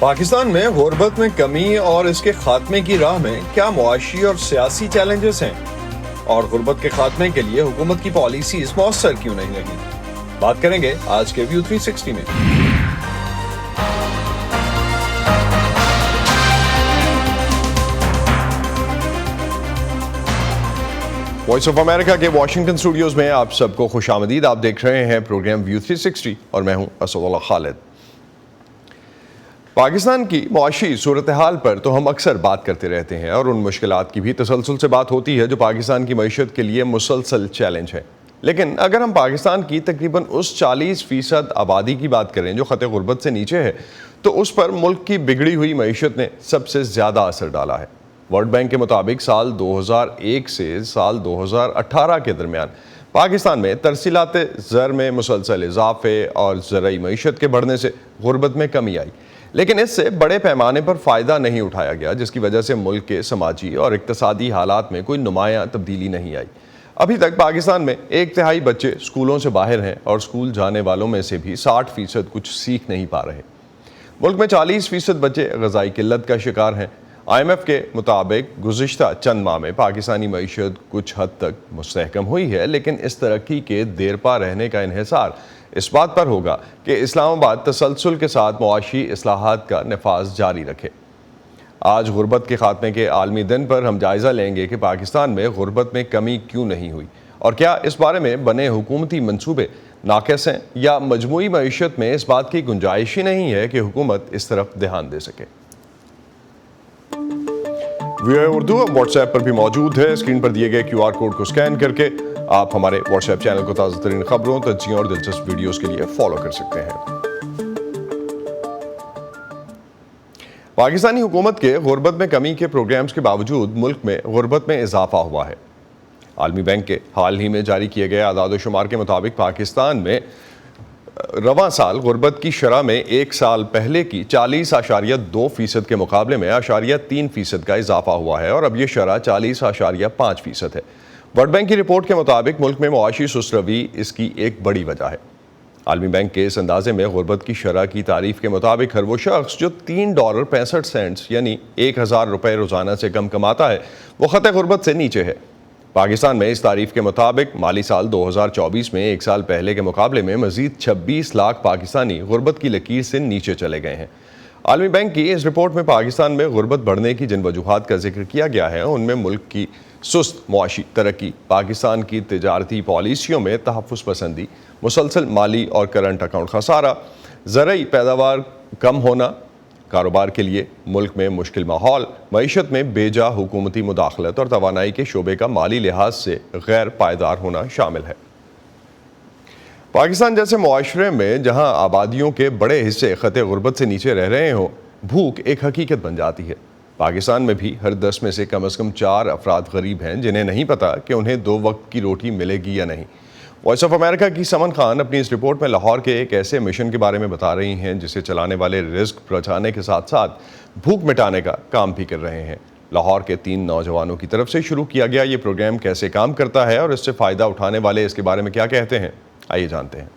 पाकिस्तान में गुर्बत में कमी और इसके खात्मे की राह में क्या मुआशी और सियासी चैलेंजेस हैं और गुर्बत के खात्मे के लिए हुकूमत की पॉलिसीज मौसर क्यों नहीं लगी, बात करेंगे आज के व्यू 360 में। वॉइस ऑफ अमेरिका के वॉशिंगटन स्टूडियोज में आप सबको खुशामदीद। आप देख रहे हैं प्रोग्राम व्यू 360 और मैं हूं असदुल्लाह खालिद। पाकिस्तान की मुआशी सूरत हाल पर तो हम अक्सर बात करते रहते हैं और उन मुश्किलात की भी तसलसल से बात होती है जो पाकिस्तान की मईशत के लिए मुसलसल चैलेंज है। लेकिन अगर हम पाकिस्तान की तकरीबन उस 40% आबादी की बात करें जो ख़त गुर्बत से नीचे है, तो उस पर मुल्क की बिगड़ी हुई मईशत ने सबसे ज़्यादा असर डाला है। वर्ल्ड बैंक के मुताबिक साल 2001 से साल 2018 के दरमियान पाकिस्तान में तरसीलात ज़र में मुसलसल इजाफे और ज़रई मईशत के बढ़ने से गुर्बत में कमी आई, लेकिन इससे बड़े पैमाने पर फ़ायदा नहीं उठाया गया, जिसकी वजह से मुल्क के समाजी और इक़्तिसादी हालात में कोई नुमायां तब्दीली नहीं आई। अभी तक पाकिस्तान में 1/3 बच्चे स्कूलों से बाहर हैं और स्कूल जाने वालों में से भी 60% कुछ सीख नहीं पा रहे। मुल्क में 40% बच्चे ग़ज़ाई किल्लत का शिकार हैं। IMF के मुताबिक गुज़िश्ता चंद माह में पाकिस्तानी मईशत कुछ हद तक मुस्तहकम हुई है, लेकिन इस तरक्की के देरपा रहने का इन्हिसार इस बात पर होगा कि इस्लामाबाद तसलसल के साथ मुआशी इस्लाहात का नफाज जारी रखे। आज गुर्बत के खात्मे के आलमी दिन पर हम जायज़ा लेंगे कि पाकिस्तान में गुर्बत में कमी क्यों नहीं हुई और क्या इस बारे में बने हुकूमती मनसूबे नाक़िस हैं या मजमूई मईशत में इस बात की गुंजाइश ही नहीं है कि हुकूमत इस तरफ ध्यान दे सके। व्यू उर्दू अब व्हाट्सएप पर भी मौजूद है। स्क्रीन पर दिए गए QR कोड को स्कैन करके आप हमारे व्हाट्सएप चैनल को ताज़ा तरीन खबरों, तज्ज़ियों और दिलचस्प वीडियोस के लिए फॉलो कर सकते हैं। पाकिस्तानी हुकूमत के गुर्बत में कमी के प्रोग्राम्स के बावजूद मुल्क में गुर्बत में इजाफा हुआ है। आलमी बैंक के हाल ही में जारी किए गए आदाद शुमार के मुताबिक पाकिस्तान में रवां साल गुर्बत की शरह में एक साल पहले की 40.2% के मुकाबले में 0.3% का इजाफा हुआ है और अब यह शरह 40.5% है। वर्ल्ड बैंक की रिपोर्ट के मुताबिक मुल्क में मुआशी सुस्तरवी इसकी एक बड़ी वजह है। आलमी बैंक के इस अंदाजे में गुर्बत की शरह की तारीफ के मुताबिक हर वो शख्स जो $3.65 यानी 1000 रुपये रोज़ाना से कम कमाता है वो ख़त गुर्बत से नीचे है। पाकिस्तान में इस तारीफ के मुताबिक माली साल 2024 में एक साल पहले के मुकाबले में मजीद 26 लाख पाकिस्तानी गुर्बत की लकीर से नीचे चले गए हैं। आलमी बैंक की इस रिपोर्ट में पाकिस्तान में गुर्बत बढ़ने की जिन वजूहात का जिक्र किया गया है उनमें मुल्क की सुस्त मुआशी तरक्की, पाकिस्तान की तिजारती पॉलिसियों में तहफ़्फ़ुज़ पसंदी, मुसलसल माली और करंट अकाउंट खसारा, ज़रई पैदावार कम होना, कारोबार के लिए मुल्क में मुश्किल माहौल, मईशत में बेजा हुकूमती मुदाखलत और तवानाई के शोबे का माली लिहाज से गैर पायदार होना शामिल है। पाकिस्तान जैसे मुआशरे में जहां आबादियों के बड़े हिस्से ख़त गुर्बत से नीचे रह रहे हों, भूख एक हकीकत बन जाती है। पाकिस्तान में भी हर 10 में से कम 4 अफराद गरीब हैं जिन्हें नहीं पता कि उन्हें 2 वक्त की रोटी मिलेगी या नहीं। वॉइस ऑफ अमेरिका की समन खान अपनी इस रिपोर्ट में लाहौर के एक ऐसे मिशन के बारे में बता रही हैं जिसे चलाने वाले रिस्क पहुँचाने के साथ साथ भूख मिटाने का काम भी कर रहे हैं। लाहौर के 3 नौजवानों की तरफ से शुरू किया गया ये प्रोग्राम कैसे काम करता है और इससे फ़ायदा उठाने वाले इसके बारे में क्या कहते हैं, आइए जानते हैं।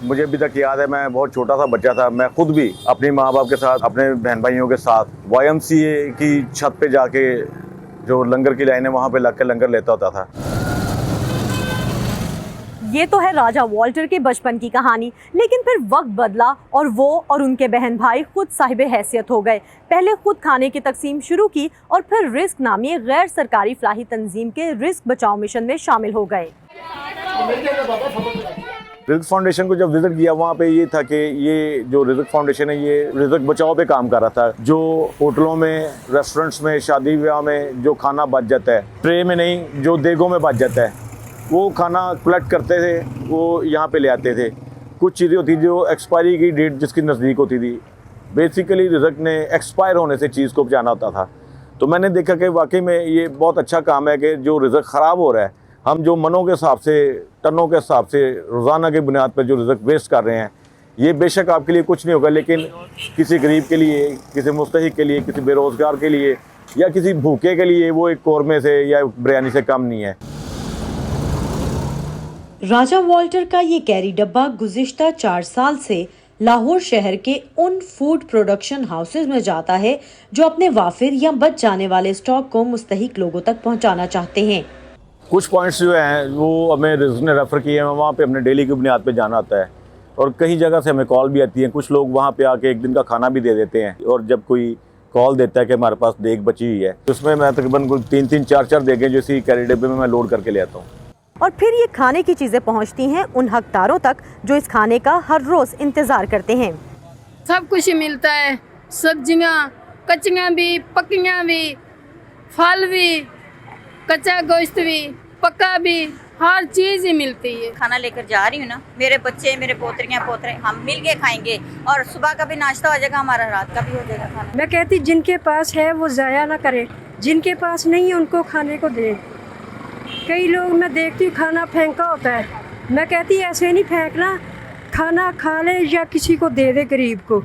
मुझे अभी तक याद है, मैं बहुत छोटा सा बच्चा था, मैं खुद भी अपने माँ बाप के साथ, अपने बहन भाइयों के साथ YMCA की छत पे जाके जो लंगर की लाइन है वहाँ पे लग के लंगर लेता होता था। ये तो है राजा वॉल्टर के बचपन की कहानी, लेकिन फिर वक्त बदला और वो और उनके बहन भाई खुद साहिब हैसियत हो गए। पहले खुद खाने की तकसीम शुरू की और फिर रिस्क नामी गैर सरकारी फलाही तंजीम के रिस्क बचाओ मिशन में शामिल हो गए। रिज़्क फाउंडेशन को जब विजिट किया वहाँ पे ये था कि ये जो रिज़्क फाउंडेशन है ये रिज़्क बचाओ पे काम कर रहा था। जो होटलों में, रेस्टोरेंट्स में, शादी ब्याह में जो खाना बच जाता है, ट्रे में नहीं जो देगों में बच जाता है, वो खाना कलेक्ट करते थे, वो यहाँ पे ले आते थे। कुछ चीज़ें होती जो एक्सपायरी की डेट जिसकी नज़दीक होती थी, बेसिकली रिज़्क ने एक्सपायर होने से चीज़ को बचाना होता था। तो मैंने देखा कि वाकई में ये बहुत अच्छा काम है कि जो रिज़्क ख़राब हो रहा है, हम जो मनों के हिसाब से, टनों के हिसाब से रोज़ाना की बुनियाद पर जो रिज़्क वेस्ट कर रहे हैं, ये बेशक आपके लिए कुछ नहीं होगा, लेकिन किसी गरीब के लिए, किसी मुस्तहिक के लिए, किसी बेरोज़गार के लिए या किसी भूखे के लिए वो एक कौरमे से या बिरयानी से कम नहीं है। राजा वॉल्टर का ये कैरी डब्बा गुज़िश्ता 4 साल से लाहौर शहर के उन फूड प्रोडक्शन हाउसेज में जाता है जो अपने वाफिर या बच जाने वाले स्टॉक को मुस्तहिक लोगों तक पहुंचाना चाहते हैं। कुछ पॉइंट्स जो हैं वो हमें रिजक ने रेफ़र किए हैं, वहाँ पे हमने डेली की बुनियाद पे जाना होता है और कई जगह से हमें कॉल भी आती है। कुछ लोग वहाँ पे आके एक दिन का खाना भी दे देते हैं और जब कोई कॉल देता है कि हमारे पास देग बची हुई है तो उसमें मैं तकरीबन 3-3, 4-4 देगें जो इसी कैरी डिब्बे में मैं लोड करके ले आता हूँ। और फिर ये खाने की चीज़ें पहुँचती हैं उन हकदारों तक जो इस खाने का हर रोज़ इंतज़ार करते हैं। सब कुछ मिलता है, सब्जियाँ कच्चियाँ भी, पक्कियाँ भी, फल भी, कच्चा गोश्त भी, पक्का भी, हर चीज़ ही मिलती है। खाना लेकर जा रही हूँ ना, मेरे बच्चे, मेरे पोतरियाँ पोतरे, हम मिल के खाएंगे और सुबह का भी नाश्ता हो जाएगा, हमारा रात का भी हो जाएगा खाना। मैं कहती जिनके पास है वो ज़ाया ना करे, जिनके पास नहीं है उनको खाने को दे। कई लोग मैं देखती हूँ खाना फेंका होता है, मैं कहती ऐसे नहीं फेंकना, खाना खा ले या किसी को दे दे गरीब को।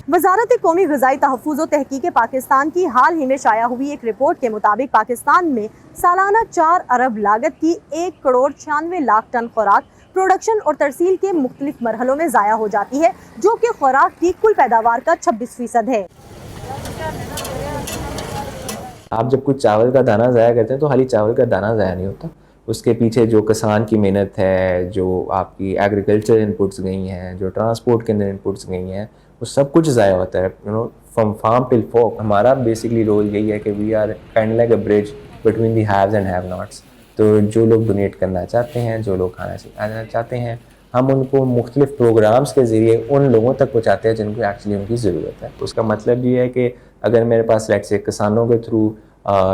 वज़ारत कौमी ग़िज़ाई तहफ़्फ़ुज़ व तहक़ीक़ पाकिस्तान की हाल ही में शाया हुई एक रिपोर्ट के मुताबिक पाकिस्तान में सालाना 4 अरब लागत की 1 करोड़ 96 लाख टन खुराक प्रोडक्शन और तरसील के मुख्तलिफ मरहलों में ज़ाया हो जाती है, जो कि खुराक की कुल पैदावार का 26% है। आप जब कुछ चावल का दाना ज़ाया करते हैं तो खाली चावल का दाना ज़ाया नहीं होता, उसके पीछे जो किसान की मेहनत है, जो आपकी एग्रीकल्चर इनपुट्स गई हैं, जो ट्रांसपोर्ट के अंदर इनपुट्स गई हैं, वो सब कुछ ज़ाया होता है। From farm till fork. हमारा बेसिकली रोल यही है कि we are kind like a bridge between the haves and have nots. तो जो लोग डोनेट करना चाहते हैं, जो लोग खाना सिखाना चाहते हैं, हम उनको मुख्तलिफ प्रोग्राम्स के ज़रिए उन लोगों तक पहुँचाते हैं जिनको एक्चुअली उनकी ज़रूरत है। उसका मतलब ये है कि अगर मेरे पास लेट्स से किसानों के थ्रू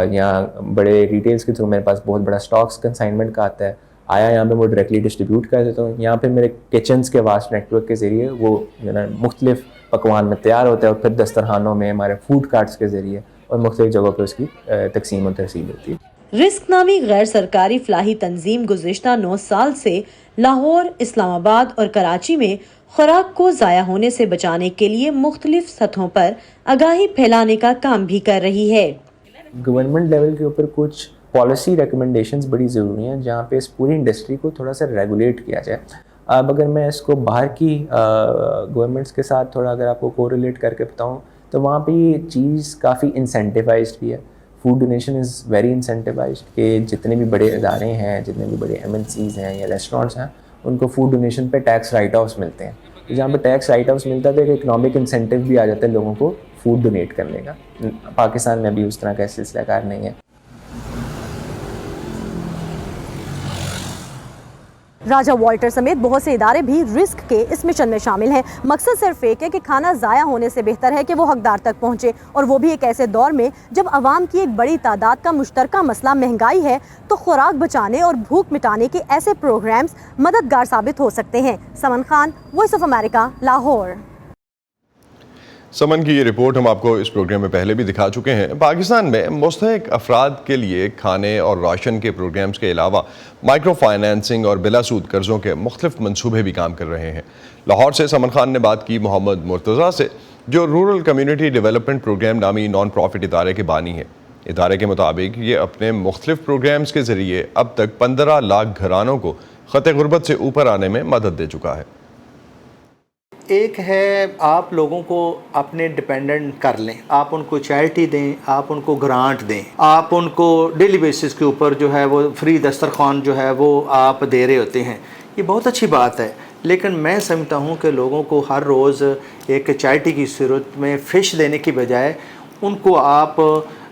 या बड़े रिटेल्स के थ्रू मेरे पास बहुत बड़ा स्टॉक्स कंसाइनमेंट का आता है, आया यहाँ पे वो डायरेक्टली डिस्ट्रीब्यूट कर देता हूँ। यहाँ पे मेरे किचन्स के वास्ट नेटवर्क के ज़रिए वो मुख्तलिफ पकवान में तैयार होता है और फिर दस्तरखानों में हमारे फूड कार्ट्स के ज़रिए और मुख्तलिफ जगहों पे उसकी तकसीम और तरसील होती है। रिस्क नामी गैर सरकारी फलाही तंजीम गुज़िश्ता 9 साल से लाहौर, इस्लामाबाद और कराची में खुराक को ज़ाया होने से बचाने के लिए मुख्तलिफ सतहों पर आगाही फैलाने का काम भी कर रही है। गवर्नमेंट लेवल के ऊपर कुछ पॉलिसी रिकमेंडेशंस बड़ी ज़रूरी हैं जहाँ पे इस पूरी इंडस्ट्री को थोड़ा सा रेगुलेट किया जाए। अब अगर मैं इसको बाहर की गवर्नमेंट्स के साथ थोड़ा अगर आपको कोरिलेट करके बताऊँ तो वहाँ पे ये चीज़ काफ़ी इंसेंटिवाइज्ड भी है। Food donation is very incentivised कि जितने भी बड़े इदारे हैं, जितने भी बड़े MNCs हैं या रेस्टोरेंट्स हैं, उनको फूड डोनेशन पे टैक्स राइट ऑफ्स मिलते हैं। तो जहाँ पे टैक्स राइट ऑफ्स मिलता है तो एक इकनॉमिक इंसेंटिव भी आ जाता है लोगों को फूड डोनेट करने का। पाकिस्तान में अभी उस तरह का सिलसिलाकार नहीं है। राजा वॉल्टर समेत बहुत से इदारे भी रिस्क के इस मिशन में शामिल हैं। मकसद सिर्फ एक है कि खाना ज़ाया होने से बेहतर है कि वो हकदार तक पहुँचे, और वो भी एक ऐसे दौर में जब आवाम की एक बड़ी तादाद का मुश्तरका मसला महंगाई है। तो खुराक बचाने और भूख मिटाने के ऐसे प्रोग्राम्स मददगार साबित हो सकते हैं। Saman Khan, voice of America, Lahore. Saman की ये रिपोर्ट हम आपको इस प्रोग्राम में पहले भी दिखा चुके हैं। पाकिस्तान में मुस्तहिक अफराद के लिए खाने और राशन के प्रोग्राम्स के अलावा माइक्रो फाइनेंसिंग और बिलासूद कर्ज़ों के मुख्तलिफ मनसूबे भी काम कर रहे हैं। लाहौर से समन खान ने बात की मोहम्मद मुर्तज़ा से, जो रूरल कम्यूनिटी डेवलपमेंट प्रोग्राम नामी नॉन प्रॉफिट इदारे के बानी है। इदारे के मुताबिक ये अपने मुख्तलिफ प्रोग्राम्स के ज़रिए अब तक 15 लाख घरानों को ख़त गुर्बत से ऊपर आने में मदद दे चुका है। एक है आप लोगों को अपने डिपेंडेंट कर लें, आप उनको चैरिटी दें, आप उनको ग्रांट दें, आप उनको डेली बेसिस के ऊपर जो है वो फ्री दस्तरखान जो है वो आप दे रहे होते हैं। ये बहुत अच्छी बात है, लेकिन मैं समझता हूँ कि लोगों को हर रोज़ एक चैरिटी की सूरत में फ़िश देने की बजाय उनको आप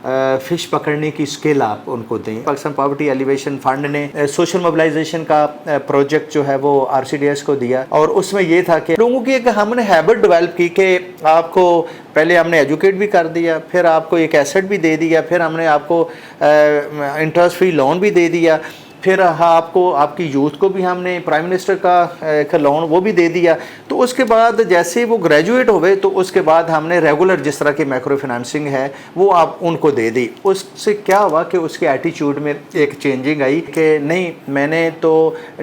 फ़िश पकड़ने की स्किल आप उनको दें। पाकिस्तान पॉवर्टी एलिवेशन फंड ने सोशल मोबिलाइजेशन का प्रोजेक्ट जो है वो RCDS को दिया, और उसमें ये था कि लोगों की एक हमने हैबिट डेवलप की कि आपको पहले हमने एजुकेट भी कर दिया, फिर आपको एक एसेट भी दे दिया, फिर हमने आपको इंटरेस्ट फ्री लोन भी दे दिया, फिर आपको आपकी यूथ को भी हमने प्राइम मिनिस्टर का एक लोन वो भी दे दिया। तो उसके बाद जैसे वो ग्रेजुएट हो गए तो उसके बाद हमने रेगुलर जिस तरह की माइक्रो फाइनेंसिंग है वो आप उनको दे दी। उससे क्या हुआ कि उसके एटीट्यूड में एक चेंजिंग आई कि नहीं, मैंने तो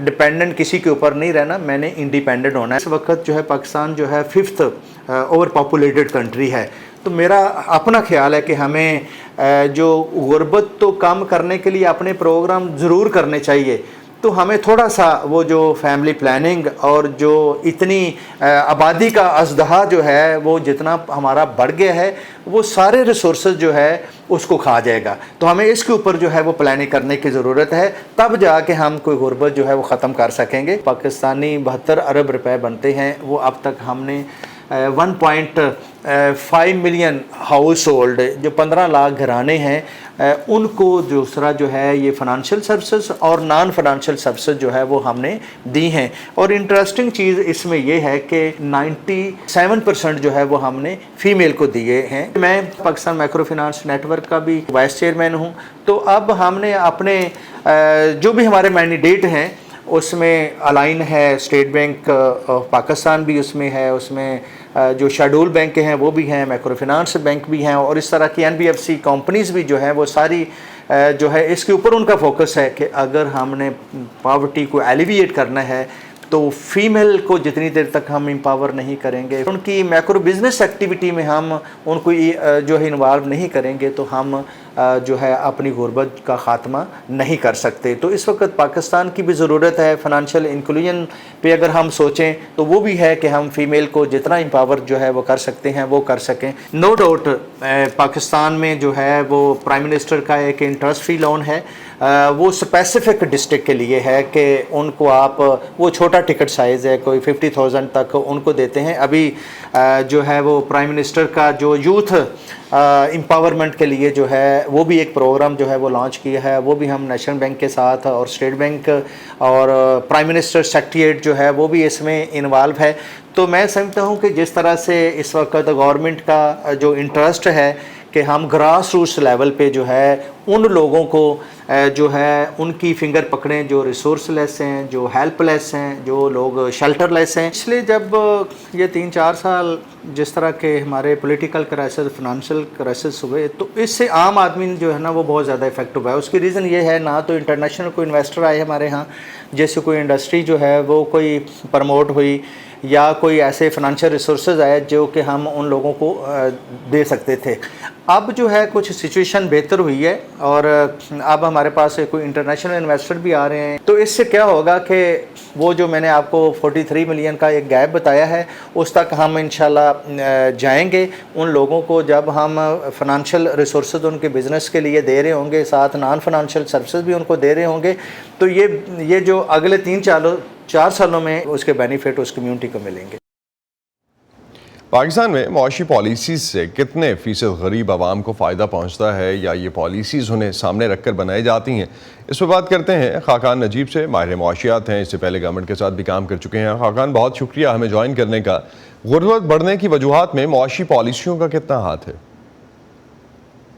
डिपेंडेंट किसी के ऊपर नहीं रहना, मैंने इंडिपेंडेंट होना है। इस वक्त जो है पाकिस्तान जो है 5th ओवर पॉपुलेटेड कंट्री है। तो मेरा अपना ख्याल है कि हमें जो गुर्बत तो कम करने के लिए अपने प्रोग्राम ज़रूर करने चाहिए, तो हमें थोड़ा सा वो जो फैमिली प्लानिंग और जो इतनी आबादी का अजदहा जो है वो जितना हमारा बढ़ गया है वो सारे रिसोर्सेज जो है उसको खा जाएगा। तो हमें इसके ऊपर जो है वो प्लानिंग करने की ज़रूरत है, तब जाके हम कोई गुर्बत जो है वो ख़त्म कर सकेंगे। पाकिस्तानी 72 अरब रुपए बनते हैं, वो अब तक हमने 1.5 मिलियन हाउस होल्ड जो 15 लाख घराने हैं उनको दूसरा जो है ये फ़ाइनेंशियल सर्विसेज और नॉन फाइनेंशियल सर्विसेज जो है वो हमने दी हैं। और इंटरेस्टिंग चीज़ इसमें ये है कि 97% जो है वो हमने फ़ीमेल को दिए हैं। मैं पाकिस्तान माइक्रो फाइनेंस नेटवर्क का भी वाइस चेयरमैन हूँ। तो अब हमने अपने जो भी हमारे मैंडेट हैं उसमें अलाइन है, स्टेट बैंक ऑफ पाकिस्तान भी उसमें है, उसमें जो शेड्यूल बैंक हैं वो भी हैं, माइक्रो फाइनेंस बैंक भी हैं और इस तरह की NBFC कंपनीज़ भी जो हैं वो सारी जो है इसके ऊपर उनका फोकस है कि अगर हमने पॉवर्टी को एलिविएट करना है तो फीमेल को जितनी देर तक हम एम्पावर नहीं करेंगे, उनकी मैक्रो बिजनेस एक्टिविटी में हम उनको जो है इन्वॉल्व नहीं करेंगे तो हम जो है अपनी गुर्बत का ख़ात्मा नहीं कर सकते। तो इस वक्त पाकिस्तान की भी ज़रूरत है फाइनेंशियल इंक्लूजन पे। अगर हम सोचें तो वो भी है कि हम फीमेल को जितना एम्पावर जो है वो कर सकते हैं वो कर सकें। नो डाउट पाकिस्तान में जो है वो प्राइम मिनिस्टर का एक इंटरेस्ट फ्री लोन है, वो स्पेसिफिक डिस्ट्रिक्ट के लिए है कि उनको आप वो छोटा टिकट साइज़ है, कोई 50,000 तक उनको देते हैं। अभी जो है वो प्राइम मिनिस्टर का जो यूथ एम्पावरमेंट के लिए जो है वो भी एक प्रोग्राम जो है वो लॉन्च किया है, वो भी हम नेशनल बैंक के साथ और स्टेट बैंक और प्राइम मिनिस्टर सेक्रेटरीट जो है वो भी इसमें इन्वॉल्व है। तो मैं समझता हूँ कि जिस तरह से इस वक्त गवर्नमेंट का जो इंटरेस्ट है कि हम ग्रास रूट्स लेवल पे जो है उन लोगों को जो है उनकी फिंगर पकड़ें जो रिसोर्सलेस हैं, जो हेल्पलेस हैं, जो लोग शेल्टरलेस हैं। इसलिए जब ये 3-4 साल जिस तरह के हमारे पॉलिटिकल क्राइसिस, फाइनेंशियल क्राइसिस हुए तो इससे आम आदमी जो है ना वो बहुत ज़्यादा इफेक्ट हुआ है। उसकी रीज़न ये है ना तो इंटरनेशनल कोई इन्वेस्टर आए हमारे यहाँ, जैसे कोई इंडस्ट्री जो है वो कोई प्रमोट हुई या कोई ऐसे फाइनेंशियल रिसोर्सेज आए जो कि हम उन लोगों को दे सकते थे। अब जो है कुछ सिचुएशन बेहतर हुई है और अब हमारे पास कोई इंटरनेशनल इन्वेस्टर भी आ रहे हैं। तो इससे क्या होगा कि वो जो मैंने आपको 43 मिलियन का एक गैप बताया है उस तक हम इंशाल्लाह जाएंगे। उन लोगों को जब हम फाइनेंशियल रिसोर्सेज उनके बिज़नेस के लिए दे रहे होंगे, साथ नॉन फाइनेंशियल सर्विसेज भी उनको दे रहे होंगे, तो ये जो अगले 3-4 सालों में उसके बेनिफिट उस कम्यूनिटी को मिलेंगे। पाकिस्तान में मुआशी पॉलिसीज़ से कितने फ़ीसद गरीब आवाम को फ़ायदा पहुँचता है या ये पॉलिसीज़ उन्हें सामने रख कर बनाई जाती हैं, इस पर बात करते हैं खाकान नजीब से। माहिर मुआशियात हैं, इससे पहले गवर्नमेंट के साथ भी काम कर चुके हैं। खाकान, बहुत शुक्रिया हमें ज्वाइन करने का। गुर्बत बढ़ने की वजूहात में मुआशी पॉलिसियों का कितना हाथ है?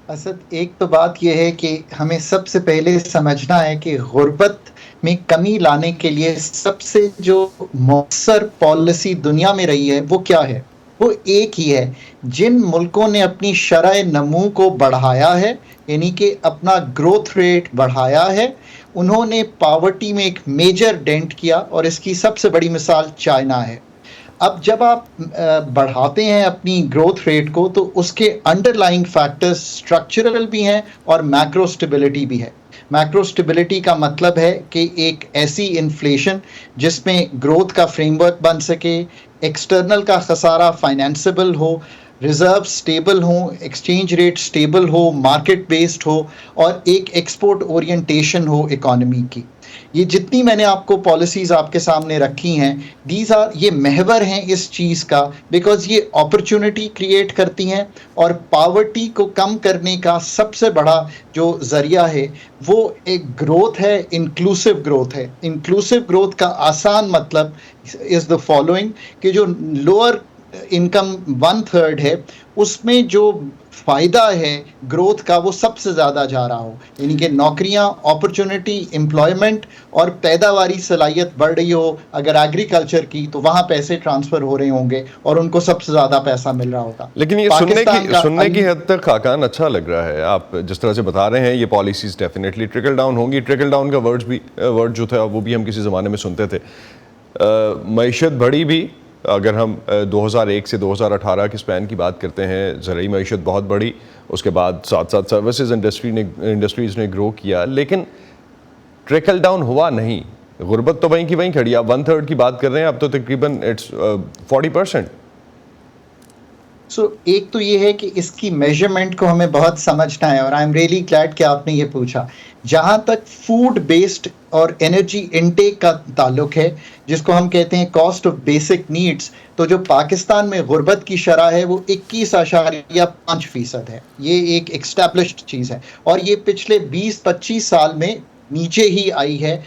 असद, एक तो बात यह है कि हमें सबसे पहले समझना है कि गुर्बत में कमी लाने के लिए सबसे जो मौसर पॉलिसी दुनिया में रही है वो क्या है? वो एक ही है। जिन मुल्कों ने अपनी शरह नमू को बढ़ाया है, यानी कि अपना ग्रोथ रेट बढ़ाया है, उन्होंने पॉवर्टी में एक मेजर डेंट किया और इसकी सबसे बड़ी मिसाल चाइना है। अब जब आप बढ़ाते हैं अपनी ग्रोथ रेट को तो उसके अंडरलाइंग फैक्टर्स स्ट्रक्चरल भी हैं और मैक्रो स्टेबिलिटी भी है। मैक्रो स्टेबिलिटी का मतलब है कि एक ऐसी इन्फ्लेशन जिसमें ग्रोथ का फ्रेमवर्क बन सके, एक्सटर्नल का खसारा फाइनेंसिबल हो, रिजर्व स्टेबल हो, एक्सचेंज रेट स्टेबल हो, मार्केट बेस्ड हो और एक एक्सपोर्ट ओरिएंटेशन हो इकोनॉमी की। ये जितनी मैंने आपको पॉलिसीज़ आपके सामने रखी हैं, ये महवर हैं इस चीज़ का, बिकॉज ये अपॉर्चुनिटी क्रिएट करती हैं और पॉवर्टी को कम करने का सबसे बड़ा जो ज़रिया है वो एक ग्रोथ है, इंक्लूसिव ग्रोथ है। इंक्लूसिव ग्रोथ का आसान मतलब इज़ द फॉलोइंग कि जो लोअर इनकम 1/3 है उसमें जो फ़ायदा है ग्रोथ का वो सबसे ज़्यादा जा रहा हो, यानी कि नौकरियां, अपॉर्चुनिटी, एम्प्लॉयमेंट और पैदावारी सलाहियत बढ़ रही हो। अगर एग्रीकल्चर की तो वहाँ पैसे ट्रांसफ़र हो रहे होंगे और उनको सबसे ज़्यादा पैसा मिल रहा होगा। लेकिन ये सुनने की हद तक खाकान अच्छा लग रहा है। आप जिस तरह से बता रहे हैं ये पॉलिसीज़ डेफिनेटली ट्रिकल डाउन होंगी। ट्रिकल डाउन का वर्ड जो था वो भी हम किसी ज़माने में सुनते थे। मईशत बढ़ी भी, अगर हम 2001 से 2018 के स्पैन की बात करते हैं, ज़रूरी मईशत बहुत बढ़ी, उसके बाद साथ साथ सर्विसेज इंडस्ट्रीज़ ने ग्रो किया। लेकिन ट्रिकल डाउन हुआ नहीं, गुर्बत तो वहीं की वहीं खड़ी। आप 1/3 की बात कर रहे हैं, अब तो तकरीबन इट्स 40%। एक तो ये है कि इसकी मेजरमेंट को हमें बहुत समझना है, और आई एम रियली ग्लैड कि आपने ये पूछा। जहाँ तक फूड बेस्ड और एनर्जी इनटेक का ताल्लुक है, जिसको हम कहते हैं कॉस्ट ऑफ बेसिक नीड्स, तो जो पाकिस्तान में गुर्बत की शरह है वो 21.5% है। ये एक एस्टैब्लिश्ड चीज़ है, और ये पिछले 20-25 साल में नीचे ही आई है।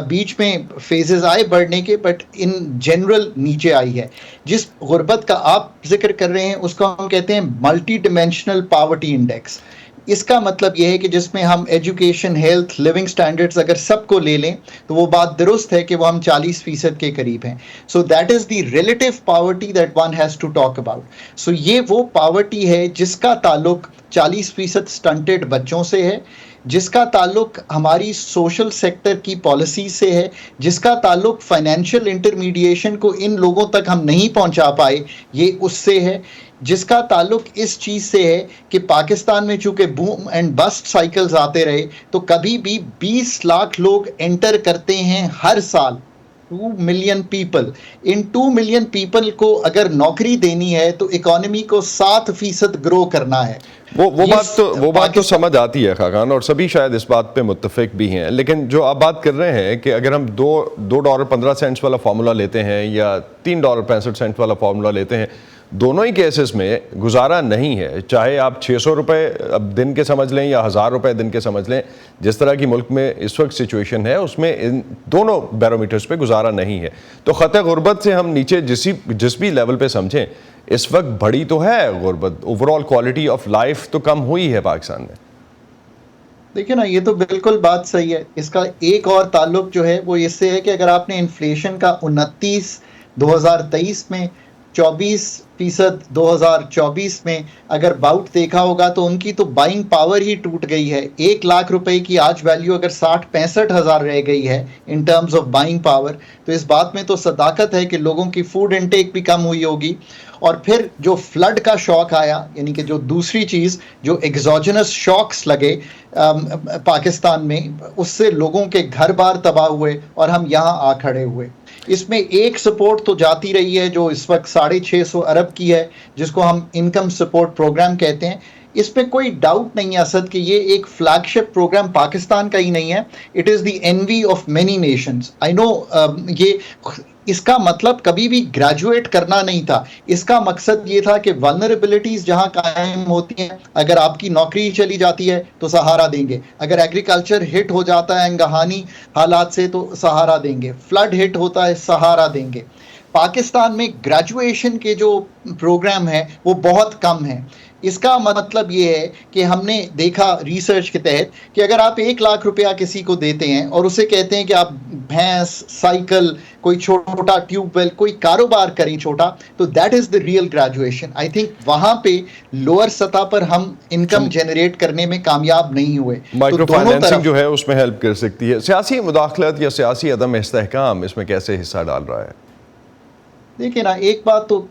बीच में फेजेस आए बढ़ने के, बट इन जनरल नीचे आई है। जिस गुर्बत का आप जिक्र कर रहे हैं उसको हम कहते हैं मल्टी डिमेंशनल पॉवर्टी इंडेक्स। इसका मतलब यह है कि जिसमें हम एजुकेशन, हेल्थ, लिविंग स्टैंडर्ड्स अगर सबको ले लें तो वो बात दुरुस्त है कि वो हम 40% के करीब हैं। So that is the relative poverty that one has to talk about. So ये वो पॉवर्टी है जिसका ताल्लुक 40% स्टंटेड बच्चों से है, जिसका ताल्लुक हमारी सोशल सेक्टर की पॉलिसी से है, जिसका ताल्लुक फाइनेंशियल इंटरमीडिएशन को इन लोगों तक हम नहीं पहुंचा पाए ये उससे है, जिसका ताल्लुक इस चीज़ से है कि पाकिस्तान में चूँकि बूम एंड बस्ट साइकिल्स आते रहे, तो कभी भी 20 लाख लोग एंटर करते हैं हर साल। 2 मिलियन पीपल, इन 2 मिलियन पीपल को अगर नौकरी देनी है तो इकोनॉमी को 7% ग्रो करना है। वो बात तो समझ आती है खाकान, और सभी शायद इस बात पे मुत्तफिक भी हैं। लेकिन जो आप बात कर रहे हैं कि अगर हम $2.15 वाला फार्मूला लेते हैं या $3.65 वाला फार्मूला लेते हैं, दोनों ही केसेस में गुजारा नहीं है। चाहे आप 600 रुपये अब दिन के समझ लें या 1000 रुपये दिन के समझ लें, जिस तरह की मुल्क में इस वक्त सिचुएशन है उसमें इन दोनों बैरोमीटर्स पे गुजारा नहीं है। तो ख़त गुर्बत से हम नीचे जिस भी लेवल पे समझें, इस वक्त बढ़ी तो है गुर्बत, ओवरऑल क्वालिटी ऑफ लाइफ तो कम हुई है पाकिस्तान में। देखिए ना, ये तो बिल्कुल बात सही है। इसका एक और ताल्लुक जो है वो इससे है कि अगर आपने इन्फ्लेशन का 29 2023 में, 24% 2024 में अगर बाउट देखा होगा तो उनकी तो बाइंग पावर ही टूट गई है। 1 लाख रुपए की आज वैल्यू अगर 60-65 हज़ार रह गई है in terms of buying power, तो इस बात में तो सदाकत है कि लोगों की फूड इनटेक भी कम हुई होगी। और फिर जो फ्लड का शॉक आया, यानी कि जो दूसरी चीज़ जो एग्जोजनस शॉक्स लगे पाकिस्तान में, उससे लोगों के घर बार तबाह हुए और हम यहाँ आ खड़े हुए। इसमें एक सपोर्ट तो जाती रही है जो इस वक्त 650 अरब की है, जिसको हम इनकम सपोर्ट प्रोग्राम कहते हैं। इसमें कोई डाउट नहीं है असद कि ये एक फ्लैगशिप प्रोग्राम पाकिस्तान का ही नहीं है, it is the envy of many nations. I know ये इसका मतलब कभी भी ग्रेजुएट करना नहीं था। इसका मकसद ये था कि वल्नरेबिलिटीज़ जहाँ कायम होती हैं, अगर आपकी नौकरी चली जाती है तो सहारा देंगे, अगर एग्रीकल्चर हिट हो जाता है अंगहानी हालात से तो सहारा देंगे, फ्लड हिट होता है सहारा देंगे। पाकिस्तान में ग्रेजुएशन के जो प्रोग्राम है वो बहुत कम है। इसका मतलब ये है कि हमने देखा रिसर्च के तहत कि अगर आप 1 लाख रुपया किसी को देते हैं और उसे कहते हैं कि आप भैंस, साइकिल, कोई छोटा ट्यूबवेल, कोई कारोबार करें छोटा, तो that is the real graduation. I think वहाँ पे लोअर सतह पर हम इनकम जनरेट करने में कामयाब नहीं हुए। माइक्रो फाइनेंसिंग जो है उसमें हेल्प कर सकती है। सियासी मुदाखलत या सियासी अदम इस्तेहकाम इसमें कैसे हिस्सा डाल रहा है? देखिए ना, एक बात तो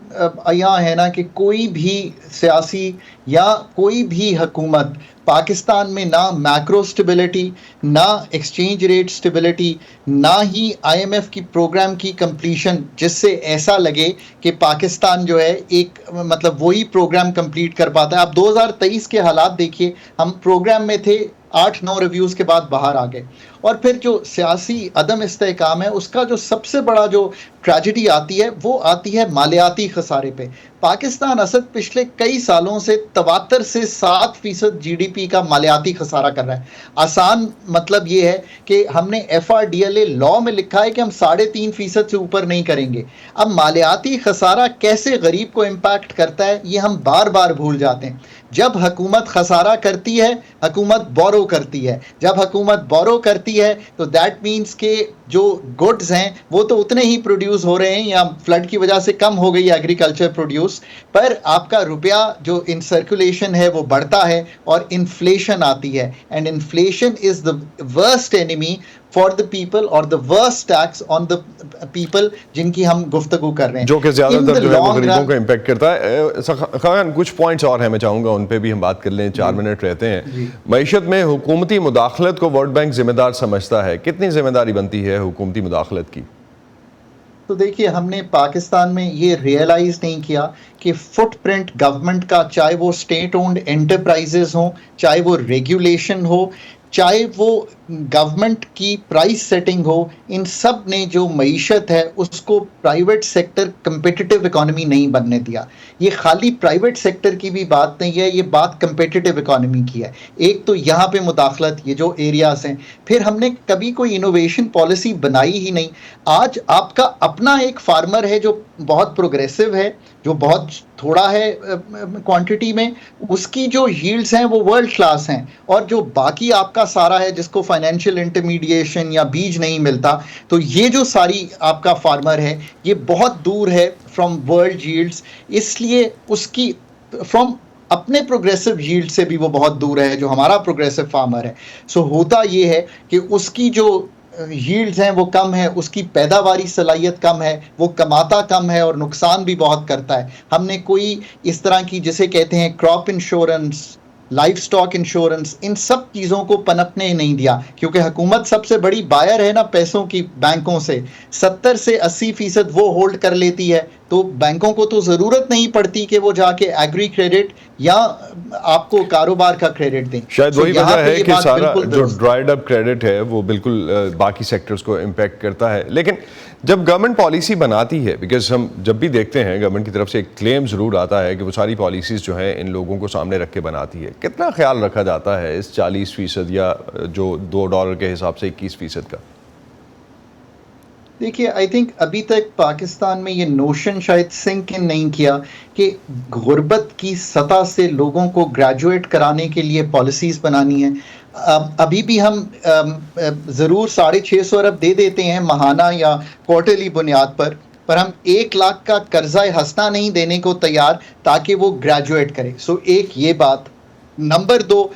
यहाँ है ना कि कोई भी सियासी या कोई भी हुकूमत पाकिस्तान में ना मैक्रो स्टेबिलिटी, ना एक्सचेंज रेट स्टेबिलिटी, ना ही IMF की प्रोग्राम की कंप्लीशन, जिससे ऐसा लगे कि पाकिस्तान जो है एक मतलब वही प्रोग्राम कंप्लीट कर पाता है। आप 2023 के हालात देखिए, हम प्रोग्राम में थे, 8-9 रिव्यूज़ के बाद बाहर आ गए। और फिर जो सियासी अदम इस्तेहकाम है उसका जो सबसे बड़ा जो ट्रेजेडी आती है वो आती है मालियाती खसारे पे। पाकिस्तान असद पिछले कई सालों से 73 से 7% GDP का मालियाती खसारा कर रहा है। आसान मतलब ये है कि हमने FRDLA लॉ में लिखा है कि हम 3.5% से ऊपर नहीं करेंगे। अब मालियाती खसारा कैसे गरीब को इम्पैक्ट करता है ये हम बार बार भूल जाते हैं। जब हुकूमत खसारा करती है, हुकूमत बोरो करती है। जब हुकूमत बोरो करती है तो दैट मीन्स के जो गुड्स हैं वो तो उतने ही प्रोड्यूस प्रोड्यूस हो रहे हैं या फ्लड की वजह से कम हो गई एग्रीकल्चर प्रोड्यूस, पर आपका रुपया जो इन सर्कुलेशन है वो बढ़ता है और इन्फ्लेशन आती है, and inflation is the worst enemy for the people और the worst tax on the people जिनकी हम गुफ्तगू कर रहे हैं, जो कि ज्यादातर जो है वो गरीबों को इम्पैक्ट करता है। खान, कुछ पॉइंट्स और हैं, मैं चाहूँगा उन पे भी हम बात कर लें, 4 मिनट रहते हैं। मईशत में हुकूमती मुदाखलत को वर्ल्ड बैंक जिम्मेदार समझता है, कितनी जिम्मेदारी बनती है हुकूमती मुदाखलत की? तो देखिए, हमने पाकिस्तान में ये रियलाइज नहीं किया कि फुटप्रिंट गवर्नमेंट का, चाहे वो स्टेट ओन्ड एंटरप्राइजेस हो, चाहे वो रेगुलेशन हो, चाहे वो गवर्नमेंट की प्राइस सेटिंग हो, इन सब ने जो मईशत है उसको प्राइवेट सेक्टर कंपेटिटिव इकोनॉमी नहीं बनने दिया। ये खाली प्राइवेट सेक्टर की भी बात नहीं है, ये बात कंपेटिटिव इकोनॉमी की है। एक तो यहाँ पे मुदाखलत, ये जो एरियाज हैं, फिर हमने कभी कोई इनोवेशन पॉलिसी बनाई ही नहीं। आज आपका अपना एक फार्मर है जो बहुत प्रोग्रेसिव है, जो बहुत थोड़ा है क्वांटिटी में, उसकी जो यील्ड्स हैं वो वर्ल्ड क्लास हैं, और जो बाकी आपका सारा है जिसको फाइनेंशियल इंटरमीडिएशन या बीज नहीं मिलता, तो ये जो सारी आपका फार्मर है ये बहुत दूर है फ्रॉम वर्ल्ड यील्ड्स, इसलिए उसकी फ्रॉम अपने प्रोग्रेसिव यील्ड से भी वो बहुत दूर है जो हमारा प्रोग्रेसिव फार्मर है। सो होता ये है कि उसकी जो यील्ड्स हैं वो कम है, उसकी पैदावारी सलाहियत कम है, वो कमाता कम है और नुकसान भी बहुत करता है। हमने कोई इस तरह की, जिसे कहते हैं crop insurance, livestock insurance, इन सब चीज़ों को पनपने नहीं दिया, क्योंकि हुकूमत सबसे बड़ी बायर है ना पैसों की बैंकों से। 70 से 80% वो होल्ड कर लेती है, तो बैंकों को तो ज़रूरत नहीं पड़ती कि वो जाके एग्री क्रेडिट या आपको कारोबार का क्रेडिट दें। शायद वही वजह है कि सारा जो ड्राइड अप क्रेडिट है वो बिल्कुल बाकी सेक्टर्स को इम्पैक्ट करता है। लेकिन जब गवर्नमेंट पॉलिसी बनाती है, बिकॉज हम जब भी देखते हैं गवर्नमेंट की तरफ से एक क्लेम ज़रूर आता है कि वो सारी पॉलिसीज़ जो हैं इन लोगों को सामने रख के बनाती है, कितना ख्याल रखा जाता है इस 40% या जो $2 के हिसाब से 21% का? देखिए, आई थिंक अभी तक पाकिस्तान में ये नोशन शायद सिंक इन नहीं किया कि गुर्बत की सतह से लोगों को ग्रेजुएट कराने के लिए पॉलिसीज़ बनानी है। अभी भी हम ज़रूर 650 अरब दे देते हैं महाना या क्वार्टरली बुनियाद पर हम 1 लाख का कर्जा हंसना नहीं देने को तैयार ताकि वो ग्रेजुएट करे। सो एक ये बात। नंबर 2,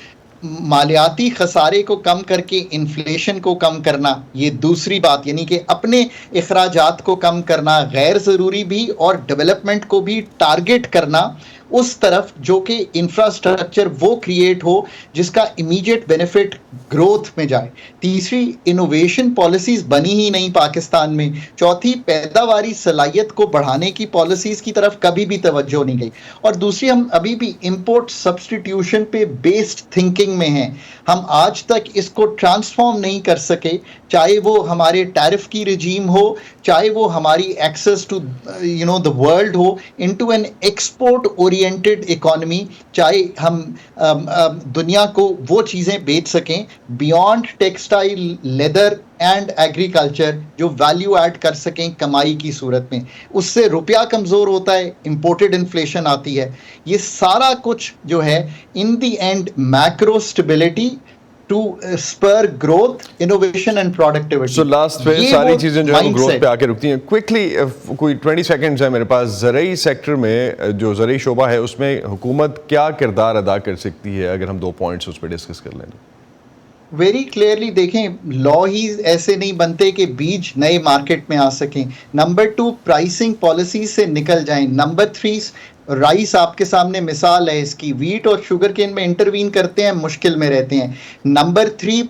मालियाती खसारे को कम करके इन्फ्लेशन को कम करना, ये दूसरी बात, यानी कि अपने अखराजात को कम करना, गैर ज़रूरी भी और डेवलपमेंट को भी टारगेट करना उस तरफ जो कि इंफ्रास्ट्रक्चर वो क्रिएट हो जिसका इमीडिएट बेनिफिट ग्रोथ में जाए। तीसरी, इनोवेशन पॉलिसीज़ बनी ही नहीं पाकिस्तान में। चौथी, पैदावारी सलाहियत को बढ़ाने की पॉलिसीज़ की तरफ कभी भी तवज्जो नहीं गई। और दूसरी, हम अभी भी इंपोर्ट सब्सटीट्यूशन पे बेस्ड थिंकिंग में हैं। हम आज तक इसको ट्रांसफॉर्म नहीं कर सके, चाहे वो हमारे टैरिफ की रिजीम हो, चाहे वो हमारी एक्सेस टू द वर्ल्ड हो into an export oriented economy, चाहे हम दुनिया को वो चीज़ें बेच सकें beyond textile, leather and agriculture, जो वैल्यू ऐड कर सकें कमाई की सूरत में। उससे रुपया कमज़ोर होता है, इंपोर्टेड इन्फ्लेशन आती है। ये सारा कुछ जो है in the end macro stability to spur growth, innovation and productivity. So last पे सारी चीजें जो है वो ग्रोथ पे आके रुकती हैं। क्विकली कोई 20 सेकंड्स है मेरे पास। ज़रई सेक्टर में जो ज़रई शोबा है उसमें हुकूमत क्या किरदार अदा कर सकती है, अगर हम 2 पॉइंट्स उस पर डिस्कस कर लें? वेरी क्लियरली देखें, लॉ ही ऐसे नहीं बनते कि बीज नए मार्केट में आ सकें। नंबर 2, प्राइसिंग पॉलिसी से निकल जाएं। नंबर 3, राइस आपके सामने मिसाल है इसकी, वीट और शुगर केन में इंटरवीन करते हैं, मुश्किल में रहते हैं। नंबर 3,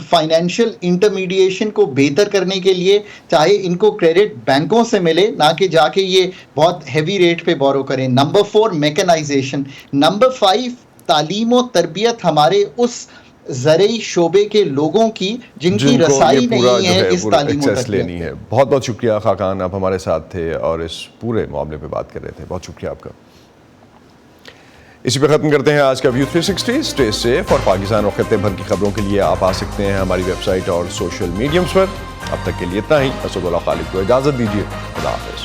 फाइनेंशियल इंटरमीडिएशन को बेहतर करने के लिए चाहे इनको क्रेडिट बैंकों से मिले, ना कि जाके ये बहुत हैवी रेट पे बोरो करें। Number 4, mechanisation. नंबर 5, तालीम और तरबियत हमारे उस ज़रई शोबे के लोगों की जिनकी रसाई नहीं है इस तालीम तक लेनी है। बहुत बहुत शुक्रिया खाकान, आप हमारे साथ थे और इस पूरे मामले पे बात कर रहे थे। बहुत शुक्रिया आपका। इसी पे ख़त्म करते हैं आज का व्यू 360। स्टे सेफ और पाकिस्तान और खत्ते भर की खबरों के लिए आप आ सकते हैं हमारी वेबसाइट और सोशल मीडियम्स पर। अब तक के लिए इतना ही। असदुल्लाह खालिद को इजाज़त दीजिए। खुदा हाफ़िज़।